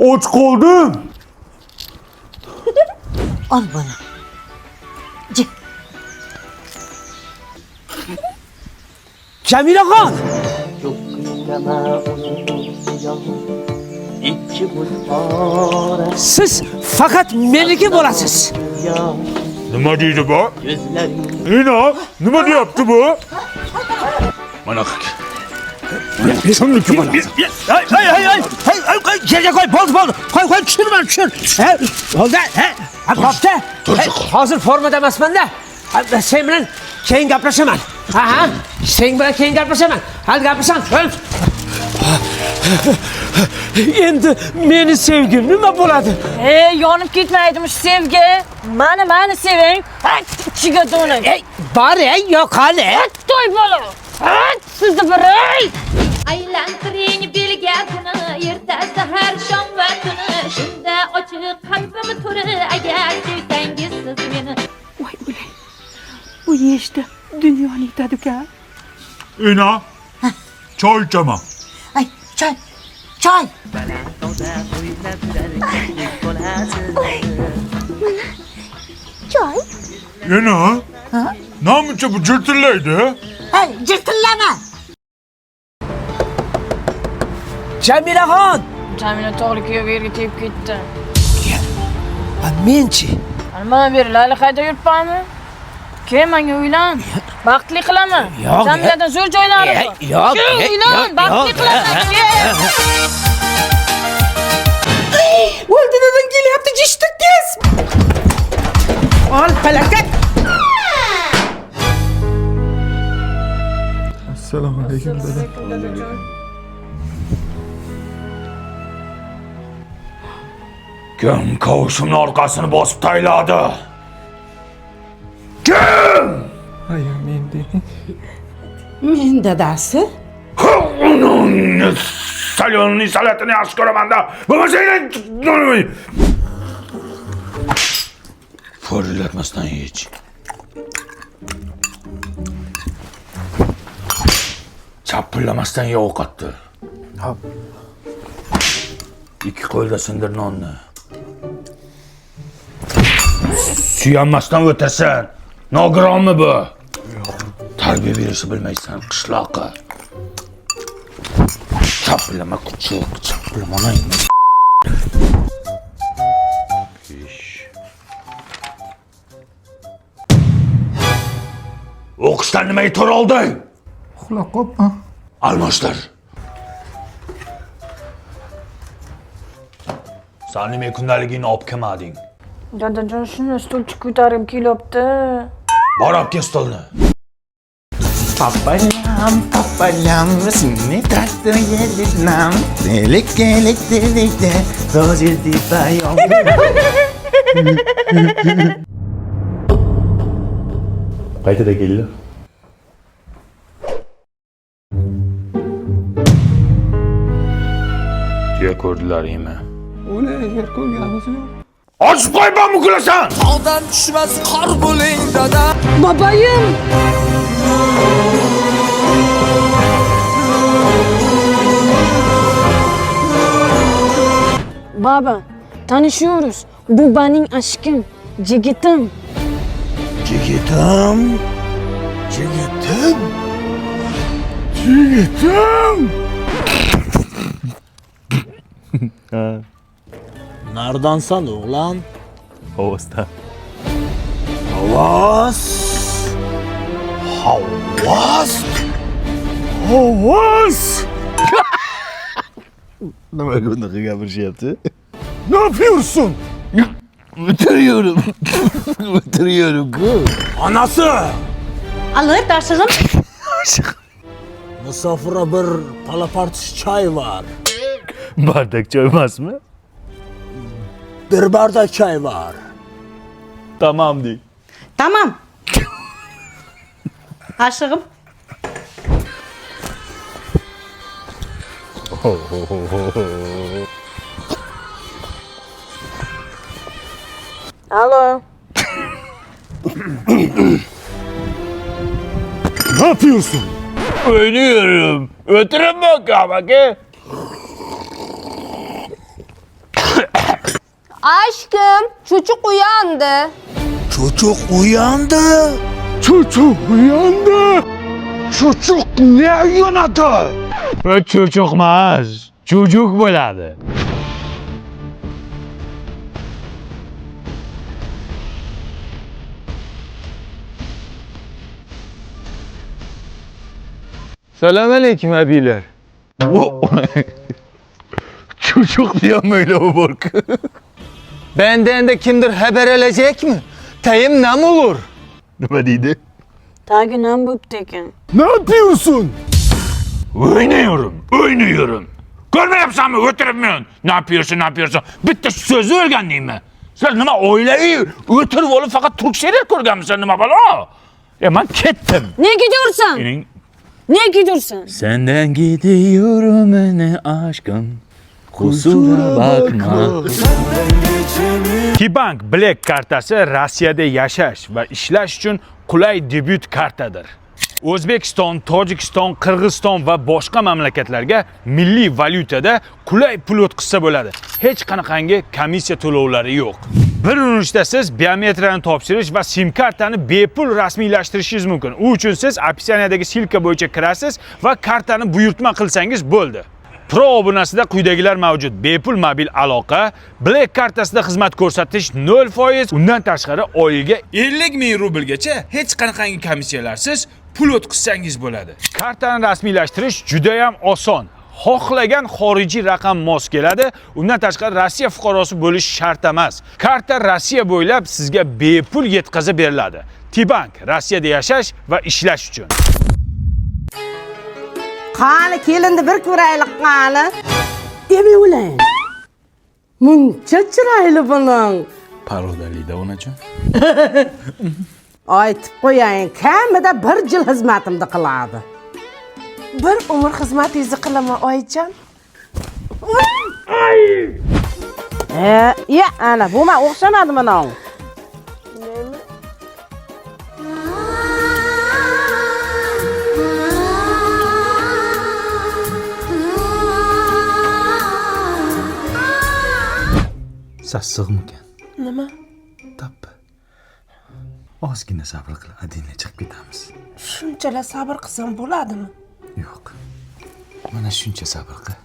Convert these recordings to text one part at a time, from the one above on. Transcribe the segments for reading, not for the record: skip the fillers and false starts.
Aç kaldım. Al bana. Cık. Cemile Khan! Siz fakat Melike olasınız. Nima deydi bu? İna, nima deyapti bu? Mana kimniki bana? Hay, yerine koy, boldu. Koy, düşür. Oldu, kaptı. Hazır formada emasman da. Sen bilan keyin gaplashaman. Aha, sen bilan keyin gaplashaman. Hadi gaplasan, endi meni sevgim nima bo'ladi? Yonib ketmaydimiş sevgi. Mani seving. İchiga do'ning. Bor, yo'q hali. To'y bola. Sizni biray. Aylantiring belgasini, ertasi har shom va tuni. Shunda ochiq qalbim turi, agar sevsangiz siz meni. Voy o'lay. Bu yeyishda dunyoni yutadi-ku. İna, choy ichaman. Ay, choy. Choy. İna, namuncha bu jirtillaydi? Ay, jirtillama. Cemile Khan! Jamila to'g'ri kuyov yerga tegib ketdi. Menchi. Mana bu Layla qayda yuribmanmi? Keyin menga uylan. Baxtli qilaman. Yo'q. Jamiladan zo'r joylari bor. Yo'q. Uylan, baxtli qilaman. O'ldidan kelyapti, jishtikiz. Ol, falokat. Assalomu alaykum dada. Kim kavushimni orqasini bosib tayladi? Kim? Hayır, men değil. Men dadasi. Salyonning salatini yaxshi ko'raman-da. Bo'lmasa Forillatmasdan yech. Chapillamasdan ye ovqatni. Hop. Ikki qo'lda sindir nonni. Suyanmasdan o'tasan. Nogironmi bu? Tarbiya berishni bilmaysan, qishloqqa. Chapillama kuchuk, chapillamanay. O'qishdan nimaga to'r olding? Uxlab qopman. Almashtir. Sen nima kundaligingni olib kelmading? Dadajon shuni stulchi ko'tarib kelyapti. Bor olib kel stolni. Papayam, seni taktım yedirmem. Delik de, rozildi bayam. Qayta da keldi. Tuya ko'rdilaringmi? O'lay, yer ko'rganimiz yo'q. Ochib qo'ymanmi kulasan? Tog'dan tushmas qor bo'ling dada. Babayim. Baba, tanışıyoruz. Bu benim aşkım, Cigitim. Jigitim. Nerdansan oğlan? Hovuzdan. Havas. Nima bunaqa gapirishyapti? Ne yapıyorsun? O'tiriyorum ku. Anası. Alıp aşığım. Misafire bir palapartish choy var. Bardak choy emasmi? Bir bardak choy var. Tamam dey. Tamam. Aşığım. Alo. Ne yapıyorsun? Oynuyorum. Ötürün bakalım bakayım. Aşkım, çocuk uyandı. Çocuk uyandı. Çocuk uyandı. Çocuk ne uyandı? Bu çocuk emas, çocuk bo'ladi. Selam aleyküm abiler. Çocuk diyorum öyle o bork. Benden de kimdir haber alacak mı? Tayım ne olur? Nima deydi? Taginan bo'pti. Ne yapıyorsun? Oynuyorum. Görmeyapsan mı? Ötürüpmüyorsun. Ne yapıyorsun? Bitti sözü öğrendin mi? Sen nima o'ylayıp, ötürüp olup fakat Türk serial ko'rganmisan nima balo? Ben kettim. Ne gidiyorsun? Senin Ne gidiyorsun? Senden gidiyorum ne aşkım. Kusura bakma. T-Bank Black kartasi Rossiyada yashash va ishlash uchun qulay debyut kartadir. O'zbekiston, Tojikiston, Qirg'iziston va boshqa mamlakatlarga milliy valyutada qulay pul o'tkazsa bo'ladi. Hech qanaqangi komissiya to'lovlari yo'q. Bir urinishda siz biometriyani topshirish va SIM kartani bepul rasmiylashtirishingiz mumkin. U uchun siz opsiyadagi silka bo'yicha kirasiz va kartani buyurtma qilsangiz bo'ldi. Pro obunasida quyidagilar mavjud: bepul mobil aloqa, Black kartasida xizmat ko'rsatish 0%, undan tashqari oyiga 50 ming rublgacha hech qanaqangi komissiyalarsiz pul o'tkazsangiz bo'ladi. Kartani rasmiylashtirish juda ham oson. Xohlagan xorijiy raqam mos keladi. Undan tashqari Rossiya fuqarosi bo'lish shart emas. Karta Rossiya bo'ylab sizga bepul yetkazib beriladi. T-Bank Rossiyada yashash va ishlash uchun. Qani kelindi bir ko'raylik qani. Demi ulan. Muncha chiroyli bo'ling. Parodalida onajon. Aytib qo'ying, kamida 1 yil xizmatimni qiladi. Bir umr xizmatingizni qilaman, oyijon. Ya, ana bu men o'xshamadimi non? Sassiqmikan? Nima? Tappi. Ozgina sabr qil, adina chiqib ketamiz. Shunchalar sabr qilsam bo'ladimi? Yo'q. Mana shuncha sabr qil.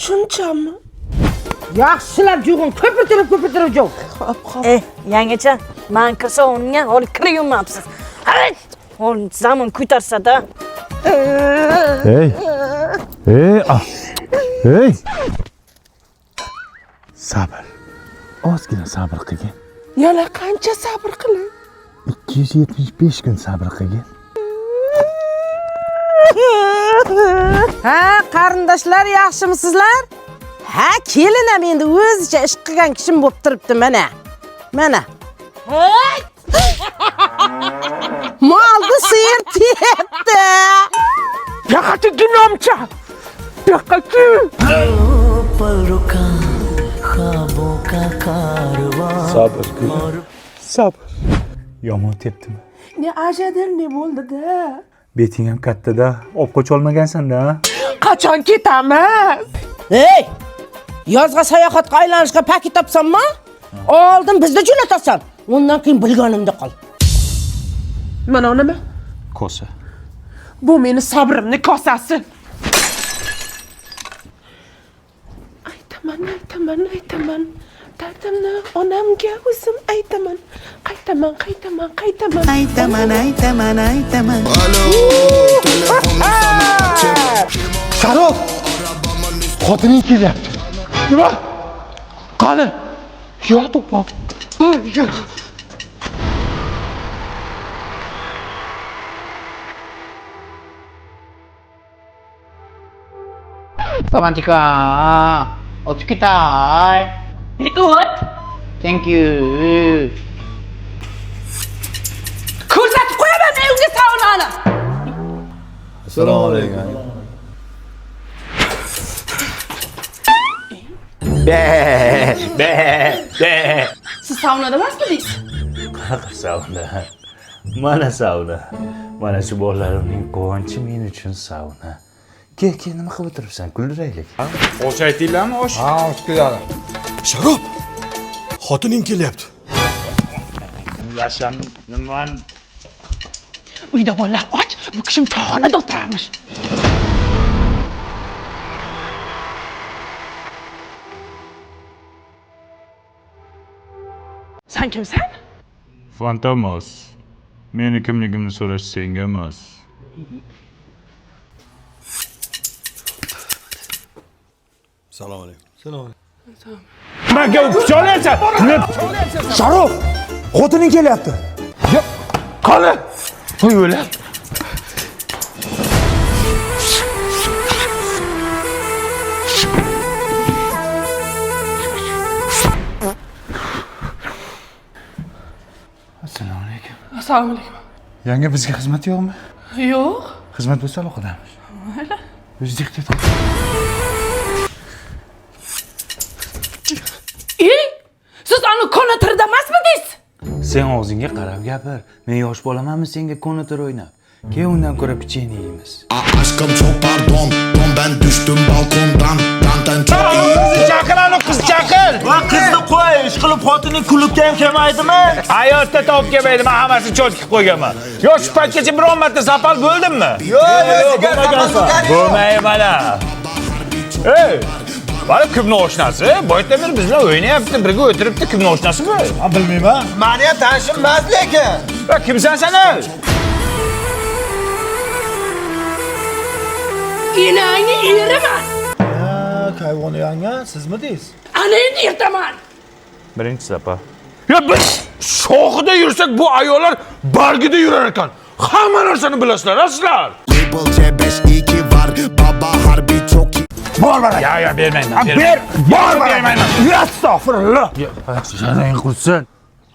Shunchami? Yaxshilab jug'in, ko'pirtirib jug'. Xo'p. Yangicha, men kirsa unga hol kiryapsiz. Hali hol zamon ko'tarsa-da. Hey. Hey. Sabr. Ozgina sabr qilgin. Yana qancha sabr qilay? 275 kun sabr qilgin. Ha, qarindoshlar yaxshimisizlar? Ha, kelinam endi o'zicha ish qilgan kishim bo'lib turibdi mana. Mana. Hey! Molni sir tiyapti. Yaqati ginomcha. Yaqati. Sabr. Yomon tepdimi? Ne ajadir ne bo'ldi-da? Beting ham katta-da, olib qoch olmagansan-da. Qachon ketamiz? Hey! Yozga sayohatga aylanishga paket topsammi? Oldin bizni jo'natasan. Undan keyin bilganimda qol. Mana nima? Kosa. Bu meni sabrimni kosasi. Aytaman. Dardimni onamga o'zim aytaman. Qaytaman. Sharof! Xotining kelyapti. Nima? Qani? Yo'q to'pma. Samantika, Otsukitai. Good. Thank you. Ko'rsatib qo'yaman uyga saunani. Assalomu alaykum. Siz saunada emasmidingiz? Qanaqa sauna? Mana sauna. Mana shu bolalarimning quvonchi men uchun sauna. Kel, nima qilib o'tiribsan? Kuldiraylik. Osh aytinglarmi, osh? Ha, hoş geldin. Sharof! Xotining kelyapti. Yasham niman? Uyda bolalar och, bu kishim choyxonada o'tirarmish. Sen kimsan? Fantomas. Meni kimligimni so'rash senga emas. Assalomu alaykum. Nimaga picha olyapsan? Sharof, xotining kelyapti. Qani? Qo'y o'ylab. Assalomu alaykum. Assalomu alaykum. Yangi bizga xizmat yo'qmi? Yo'q. Xizmat bo'lsa aloqadamiz. O'zingiz ehtiyot qiling. Siz uni konatirda emasmidingiz? Sen og'zingga qarab gapir. Men yosh bolamanmi senga konator o'ynab? Keyin undan ko'ra pechenye yeymiz. Aşkım çok pardon. Ben düştüm balkondan. Dandan çok iyi. Chaqir ana qiz chaqir. Va qizni qo'y, ish qilib xotining kulibga ham kelmaydimi? Hayotda topib kelmaydi. Men hammasini cho't qilib qo'yganman. Yo shu paytgacha biron marta zapal bo'ldimmi? Yo'q, bo'lmagansan. Bo'lmay mana. Ey! Bari kimni oshnasi? Boyatdan beri biz bilan o'ynayapti, birga o'tiribdi. Kimni oshnasi bu? Men bilmayman. Meni ham tanishim emas lekin. Va kimsan sen? Enangni eriman. Kayvoni yanga, sizmi deysiz? Ana endi ertaman. Birinchi safar. Ya biz shoxida yursak bu ayollar bargida yurar ekan. Hamma narsani bilasizlar, aslar. Label C5-2 var. Baba harbi çok iyi. Bor bana. Ya bermayman. Ber, bor bana. Astagfirullah. Jarang qursin.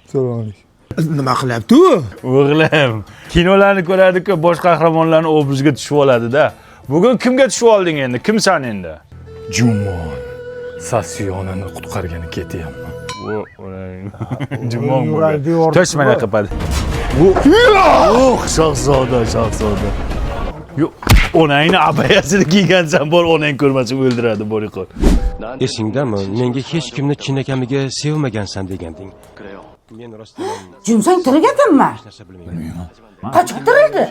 Assalomu alaykum. Nima qilyapti u? O'g'lim, kinolarni ko'radi-ku, bosh qahramonlarning obrazga tushib oladi-da. Bugun kimga tushib olding endi? Kimsan endi? Jumon. Sasiyonani qutqargani ketyapman. Jumon bo'ldi. Tosh mana qiladi. Shahzoda. Yo'q, onangni abayasini kiygansan, bor onang ko'rmasa o'ldiradi, bori qo'y. Esingdami? Menga hech kimni chinakamiga sevmagansan deganding. Men rostdan Jumsang tirigadimmi? Qachon tirildi?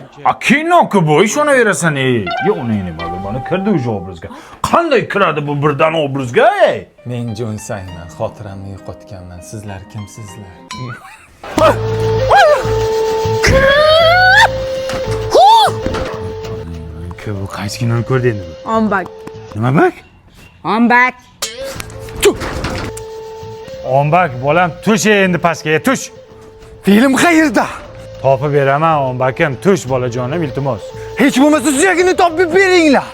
Kino-ku bu, ishonaverasan, ey. Yo, onangni mana kirdi o'sha obrazga. Qanday kiradi bu birdan obrazga, ey? Men Jonsayman, xotiramni yo'qotganman. Sizlar kimsizlar? Bu qaysi kinoni ko'rdi endi? Ombak. Nima bak? Ombak. Ombak, bolam, tush endi pastga, tush. Film qayerda? Topib beraman, ombakim, tush bolajonim, iltimos. Hech bo'lmasa suyagini topib beringlar.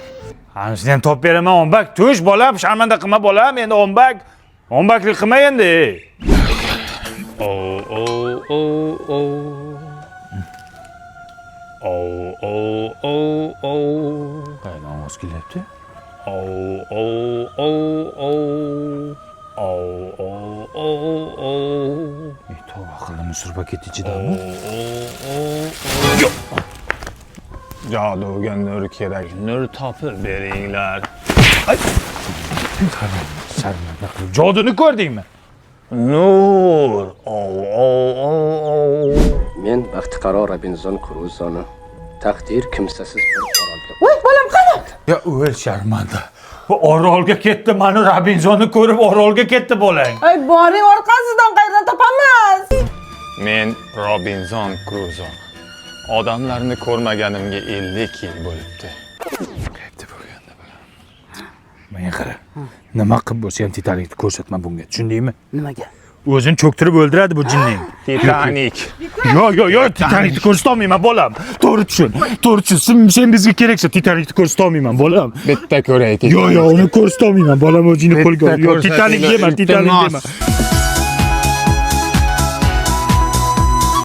Hammani ham topib beraman, ombak, tush bolam, sharmanda qilma bolam, endi ombak. Ombaklik qilma endi. Qayerdan ovoz kelyapti? Tavba qildim, surpa ketdi ichidami? Joduga nur kerak. Nur topib beringlar. Joduni ko'rdingmi? Nur. men baxtiqaro Robinzon Kruzoni taqdir kimsasiz bir orolga. Voy, bolam qani? Ya o'l sharmanda. Bu orolga ketdi, mani Robinzonni ko'rib orolga ketdi bolang. Ay, boring orqasidan qayerdan topamiz? Men Robinzon Kruzo. Odamlarni ko'rmaganimga 50 yil bo'libdi. Qayerda bo'lganda bolam? Menga qara. Nima qilib bo'lsa ham Titanikni ko'rsatma bunga, tushundingmi? Nimaga? O'zini cho'ktirib o'ldiradi bu jinning. Titanik. Yo, Titanikni ko'rsatolmayman bolam. To'g'ri tushun. Sen bizga keraksa Titanikni ko'rsatolmayman bolam. Bitta ko'ray. Yo, uni ko'rsatolmayman bolam, o'zingni qo'lga ol. Yo, Titanik dema.